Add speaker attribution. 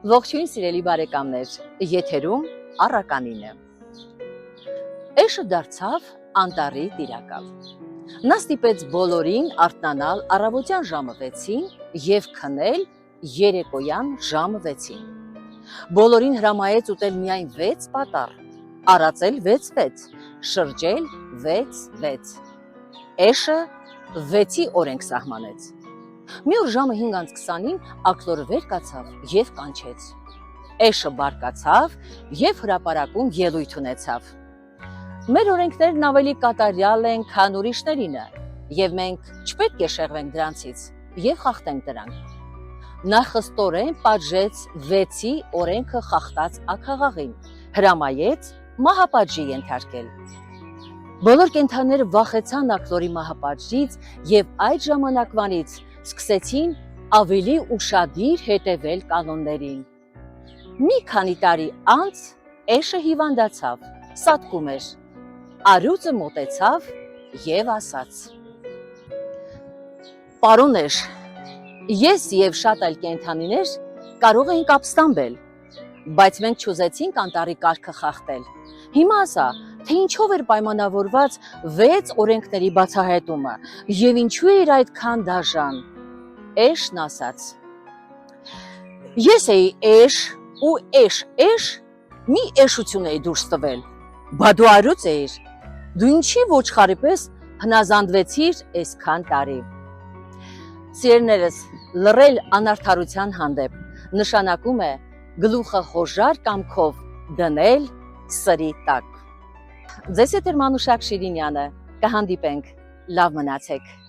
Speaker 1: Ողջույն սիրելի բարեկամներ, եթերում առականին է։ Էշը դարձավ անտառի տիրակալ։ Նա ստիպեց բոլորին արթնանալ առավոտյան ժամը 6-ին և քնել երեկոյան ժամը 6-ին։ Բոլորին հրամայեց ուտել միայն 6 պատառ, արածել 6-6, շրջել 6-6։ Էշը 6-ի օրենք սահմանեց։ Մի օր ժամը 5:20-ին աքլորը վեր կացավ և կանչեց։ Էշը բարկացավ և հրապարակում ելույթ ունեցավ։ Մեր օրենքներն ավելի կատարյալ են, քան ուրիշներինը, և մենք չպետք է շեղվենք դրանցից և խախտենք դրանք։ Նա խստորեն պատժեց 6-ի օրենքը խախտած աքաղաղին, հրամայեց մահապատժի ենթարկել։ Բոլոր կենդանիները վախեցան աքլորի մահապատժից և այդ ժամանակվանից սկսեցին ավելի ուշադիր հետևել կանոններին։ Մի քանի տարի անց Էշը հիվանդացավ, սատկում էր։ Առյուծը մոտեցավ և ասաց. «Պարոն Էշ, ես և շատ այլ կենդանիներ կարող էինք ապստամբել, բայց մենք չուզեցինք անտառի կարգը խախտել։ Հիմա ասա, թե ինչով էր պայմանավորված 6 օրենքների բացահայտումը և ինչու էր այդքան դաժան»։ Էշն ասաց. «Ես էի Էշ ու Էշ մի էշություն էի դուրս տվել, բա դու առյուծ էիր, դու ինչի ոչխարի պես հնազանդվեցիր էսքան տարի»։ Սիրելիներս, լռել անարդարության հանդեպ նշանակում է գլուխը հոժար կամքով դնել սրի տակ։ Ձեզ հետ է Մանուշակ Շիրինյանը, կհանդիպենք, լավ մնացեք։